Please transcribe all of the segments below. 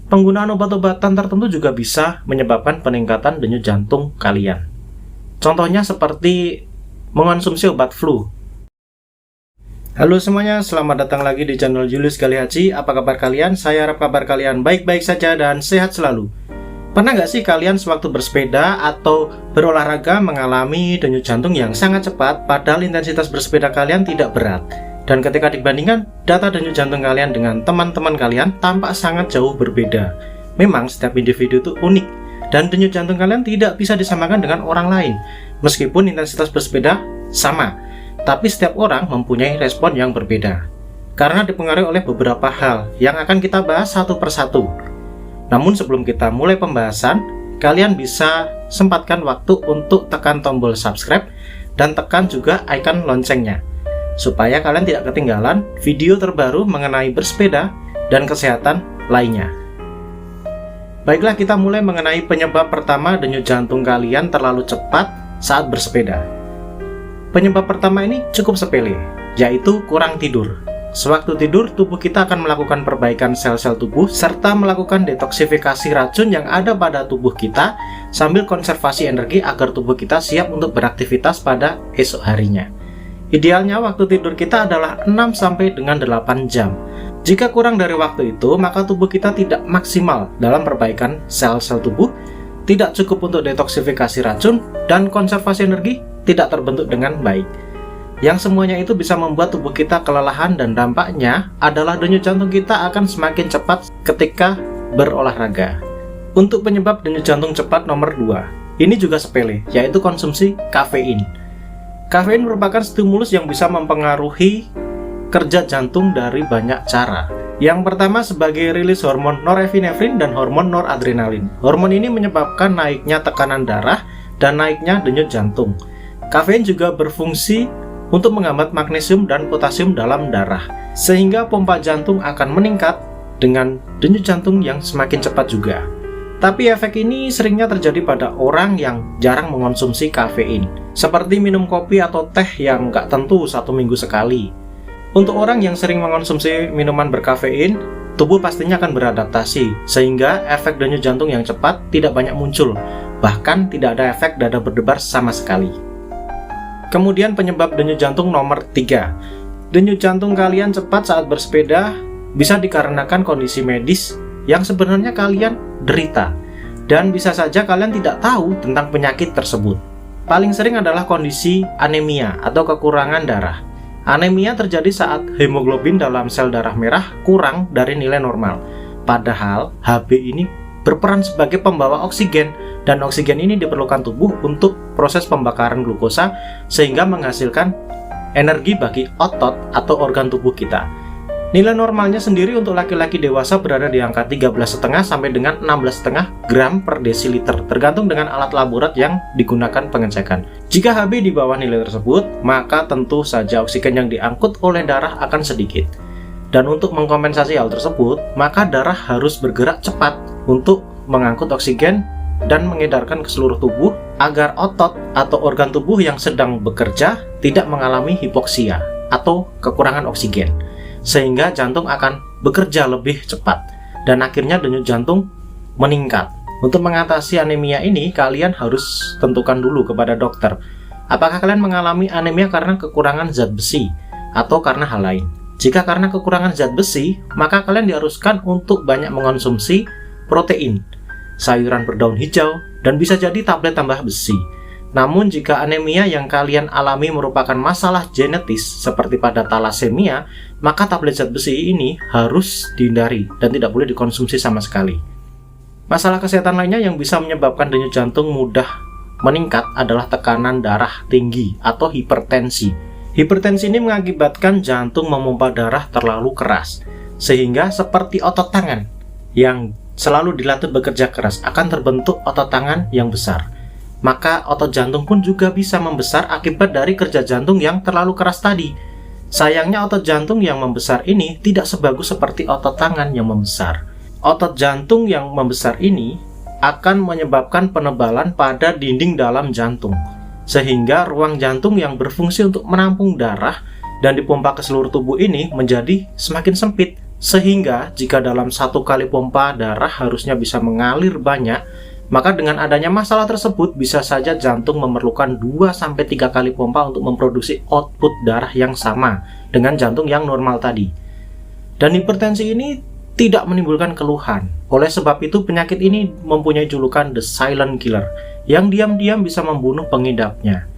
Penggunaan obat-obatan tertentu juga bisa menyebabkan peningkatan denyut jantung kalian. Contohnya seperti mengonsumsi obat flu. Halo semuanya, selamat datang lagi di channel Julius Galihaci. Apa kabar kalian? Saya harap kabar kalian baik-baik saja dan sehat selalu. Pernah nggak sih kalian sewaktu bersepeda atau berolahraga mengalami denyut jantung yang sangat cepat padahal intensitas bersepeda kalian tidak berat? Dan ketika dibandingkan data denyut jantung kalian dengan teman-teman kalian tampak sangat jauh berbeda. Memang setiap individu itu unik dan denyut jantung kalian tidak bisa disamakan dengan orang lain. Meskipun intensitas bersepeda sama, tapi setiap orang mempunyai respon yang berbeda. Karena dipengaruhi oleh beberapa hal yang akan kita bahas satu persatu. Namun sebelum kita mulai pembahasan, kalian bisa sempatkan waktu untuk tekan tombol subscribe dan tekan juga icon loncengnya, supaya kalian tidak ketinggalan video terbaru mengenai bersepeda dan kesehatan lainnya. Baiklah, kita mulai mengenai penyebab pertama denyut jantung kalian terlalu cepat saat bersepeda. Penyebab pertama ini cukup sepele, yaitu kurang tidur. Sewaktu tidur, tubuh kita akan melakukan perbaikan sel-sel tubuh serta melakukan detoksifikasi racun yang ada pada tubuh kita sambil konservasi energi agar tubuh kita siap untuk beraktivitas pada esok harinya. Idealnya waktu tidur kita adalah 6 sampai dengan 8 jam. Jika kurang dari waktu itu, maka tubuh kita tidak maksimal dalam perbaikan sel-sel tubuh, tidak cukup untuk detoksifikasi racun, dan konservasi energi tidak terbentuk dengan baik. Yang semuanya itu bisa membuat tubuh kita kelelahan dan dampaknya adalah denyut jantung kita akan semakin cepat ketika berolahraga. Untuk penyebab denyut jantung cepat nomor 2, ini juga sepele, yaitu konsumsi kafein. Kafein merupakan stimulus yang bisa mempengaruhi kerja jantung dari banyak cara. Yang pertama sebagai rilis hormon norepinefrin dan hormon noradrenalin. Hormon ini menyebabkan naiknya tekanan darah dan naiknya denyut jantung. Kafein juga berfungsi untuk menghambat magnesium dan potasium dalam darah, sehingga pompa jantung akan meningkat dengan denyut jantung yang semakin cepat juga. Tapi efek ini seringnya terjadi pada orang yang jarang mengonsumsi kafein, seperti minum kopi atau teh yang nggak tentu 1 minggu sekali. Untuk orang yang sering mengonsumsi minuman berkafein, tubuh pastinya akan beradaptasi, sehingga efek denyut jantung yang cepat tidak banyak muncul, bahkan tidak ada efek dada berdebar sama sekali. Kemudian penyebab denyut jantung nomor 3. Denyut jantung kalian cepat saat bersepeda bisa dikarenakan kondisi medis yang sebenarnya kalian derita, dan bisa saja kalian tidak tahu tentang penyakit tersebut. Paling sering adalah kondisi anemia atau kekurangan darah. Anemia terjadi saat hemoglobin dalam sel darah merah kurang dari nilai normal. Padahal Hb ini berperan sebagai pembawa oksigen, dan oksigen ini diperlukan tubuh untuk proses pembakaran glukosa sehingga menghasilkan energi bagi otot atau organ tubuh kita. Nilai normalnya sendiri untuk laki-laki dewasa berada di angka 13,5 sampai dengan 16,5 gram per desiliter, tergantung dengan alat laborat yang digunakan pengecekan. Jika Hb di bawah nilai tersebut, maka tentu saja oksigen yang diangkut oleh darah akan sedikit. Dan untuk mengkompensasi hal tersebut, maka darah harus bergerak cepat untuk mengangkut oksigen dan mengedarkan ke seluruh tubuh agar otot atau organ tubuh yang sedang bekerja tidak mengalami hipoksia atau kekurangan oksigen, sehingga jantung akan bekerja lebih cepat dan akhirnya denyut jantung meningkat. Untuk mengatasi anemia ini, kalian harus tentukan dulu kepada dokter apakah kalian mengalami anemia karena kekurangan zat besi atau karena hal lain. Jika karena kekurangan zat besi, maka kalian diharuskan untuk banyak mengonsumsi protein, sayuran berdaun hijau, dan bisa jadi tablet tambah besi. Namun jika anemia yang kalian alami merupakan masalah genetis seperti pada talasemia, maka tablet zat besi ini harus dihindari dan tidak boleh dikonsumsi sama sekali. Masalah kesehatan lainnya yang bisa menyebabkan denyut jantung mudah meningkat adalah tekanan darah tinggi atau hipertensi. Hipertensi ini mengakibatkan jantung memompa darah terlalu keras, sehingga seperti otot tangan yang selalu dilatih bekerja keras akan terbentuk otot tangan yang besar. Maka otot jantung pun juga bisa membesar akibat dari kerja jantung yang terlalu keras tadi. Sayangnya otot jantung yang membesar ini tidak sebagus seperti otot tangan yang membesar. Otot jantung yang membesar ini akan menyebabkan penebalan pada dinding dalam jantung, sehingga ruang jantung yang berfungsi untuk menampung darah dan dipompa ke seluruh tubuh ini menjadi semakin sempit Sehingga jika dalam satu kali pompa darah harusnya bisa mengalir banyak, maka dengan adanya masalah tersebut bisa saja jantung memerlukan 2-3 kali pompa untuk memproduksi output darah yang sama dengan jantung yang normal tadi. Dan hipertensi ini tidak menimbulkan keluhan. Oleh sebab itu penyakit ini mempunyai julukan The Silent Killer, yang diam-diam bisa membunuh pengidapnya.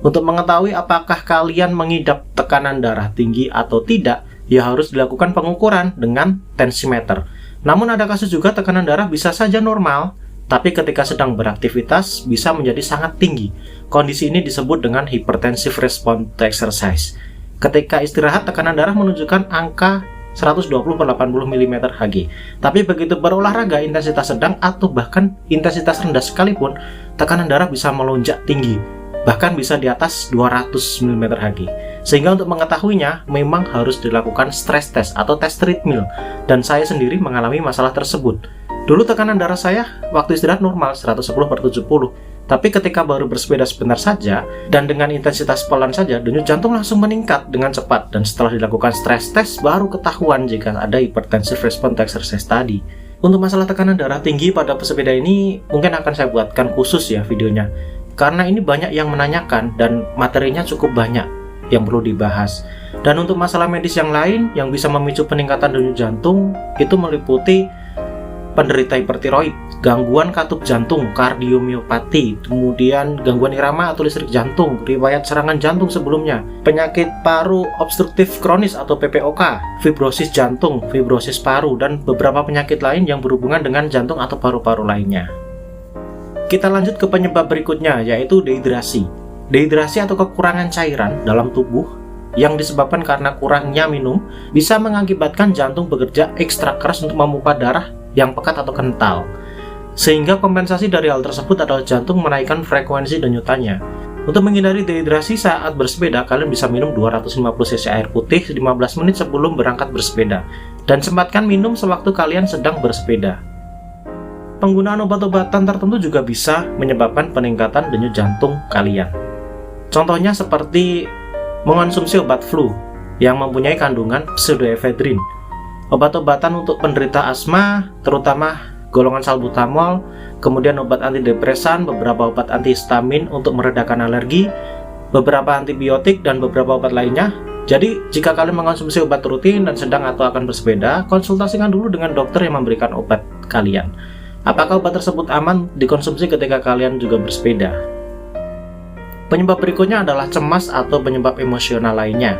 Untuk mengetahui apakah kalian mengidap tekanan darah tinggi atau tidak, ya harus dilakukan pengukuran dengan tensimeter. Namun ada kasus juga tekanan darah bisa saja normal, tapi ketika sedang beraktivitas bisa menjadi sangat tinggi. Kondisi ini disebut dengan hypertensive response to exercise. Ketika istirahat, tekanan darah menunjukkan angka 120/80 mm/Hg. Tapi begitu berolahraga intensitas sedang atau bahkan intensitas rendah sekalipun, tekanan darah bisa melonjak tinggi, bahkan bisa di atas 200 mm/Hg. Sehingga untuk mengetahuinya memang harus dilakukan stress test atau tes treadmill, dan saya sendiri mengalami masalah tersebut. Dulu tekanan darah saya waktu istirahat normal 110/70, tapi ketika baru bersepeda sebentar saja dan dengan intensitas pelan saja, denyut jantung langsung meningkat dengan cepat, dan setelah dilakukan stress test baru ketahuan jika ada hypertensive response to exercise tadi. Untuk masalah tekanan darah tinggi pada pesepeda ini mungkin akan saya buatkan khusus ya videonya, karena ini banyak yang menanyakan dan materinya cukup banyak yang perlu dibahas. Dan untuk masalah medis yang lain yang bisa memicu peningkatan denyut jantung itu meliputi penderita hipertiroid, gangguan katup jantung, kardiomiopati, kemudian gangguan irama atau listrik jantung, riwayat serangan jantung sebelumnya, penyakit paru obstruktif kronis atau PPOK, fibrosis jantung, fibrosis paru, dan beberapa penyakit lain yang berhubungan dengan jantung atau paru-paru lainnya. Kita lanjut ke penyebab berikutnya, yaitu dehidrasi. Dehidrasi atau kekurangan cairan dalam tubuh yang disebabkan karena kurangnya minum bisa mengakibatkan jantung bekerja ekstra keras untuk memompa darah yang pekat atau kental. Sehingga kompensasi dari hal tersebut adalah jantung menaikkan frekuensi denyutannya. Untuk menghindari dehidrasi saat bersepeda, kalian bisa minum 250 cc air putih 15 menit sebelum berangkat bersepeda, dan sempatkan minum sewaktu kalian sedang bersepeda. Penggunaan obat-obatan tertentu juga bisa menyebabkan peningkatan denyut jantung kalian. Contohnya seperti mengonsumsi obat flu yang mempunyai kandungan pseudoephedrine, obat-obatan untuk penderita asma, terutama golongan salbutamol, kemudian obat antidepresan, beberapa obat antihistamin untuk meredakan alergi, beberapa antibiotik, dan beberapa obat lainnya. Jadi, jika kalian mengonsumsi obat rutin dan sedang atau akan bersepeda, konsultasikan dulu dengan dokter yang memberikan obat kalian. Apakah obat tersebut aman dikonsumsi ketika kalian juga bersepeda? Penyebab berikutnya adalah cemas atau penyebab emosional lainnya.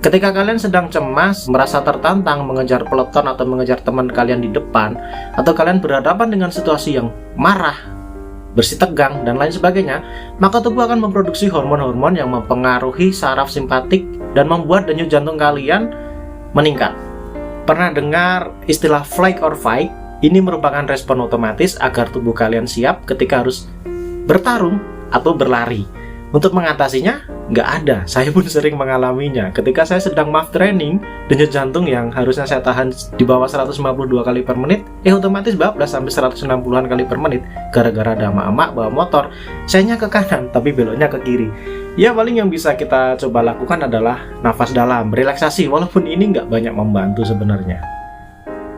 Ketika kalian sedang cemas, merasa tertantang mengejar peloton atau mengejar teman kalian di depan, atau kalian berhadapan dengan situasi yang marah, bersitegang, dan lain sebagainya, maka tubuh akan memproduksi hormon-hormon yang mempengaruhi saraf simpatik dan membuat denyut jantung kalian meningkat. Pernah dengar istilah flight or fight? Ini merupakan respon otomatis agar tubuh kalian siap ketika harus bertarung atau berlari. Untuk mengatasinya, nggak ada. Saya pun sering mengalaminya. Ketika saya sedang MAF training, denyut jantung yang harusnya saya tahan di bawah 152 kali per menit, otomatis bablas sampai 160-an kali per menit. Gara-gara ada emak-emak bawa motor, sayanya ke kanan, tapi beloknya ke kiri. Ya, paling yang bisa kita coba lakukan adalah nafas dalam, relaksasi, walaupun ini nggak banyak membantu sebenarnya.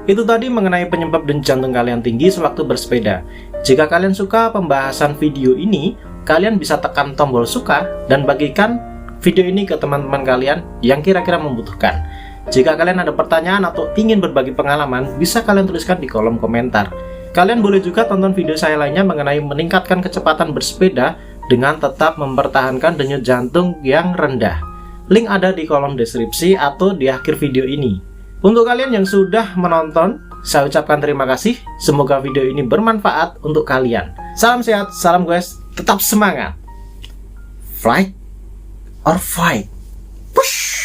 Itu tadi mengenai penyebab denyut jantung kalian tinggi sewaktu bersepeda. Jika kalian suka pembahasan video ini, kalian bisa tekan tombol suka dan bagikan video ini ke teman-teman kalian yang kira-kira membutuhkan. Jika kalian ada pertanyaan atau ingin berbagi pengalaman, bisa kalian tuliskan di kolom komentar. Kalian boleh juga tonton video saya lainnya mengenai meningkatkan kecepatan bersepeda dengan tetap mempertahankan denyut jantung yang rendah. Link ada di kolom deskripsi atau di akhir video ini. Untuk kalian yang sudah menonton, saya ucapkan terima kasih. Semoga video ini bermanfaat untuk kalian. Salam sehat, salam goes, tetap semangat. Flight or fight. Push.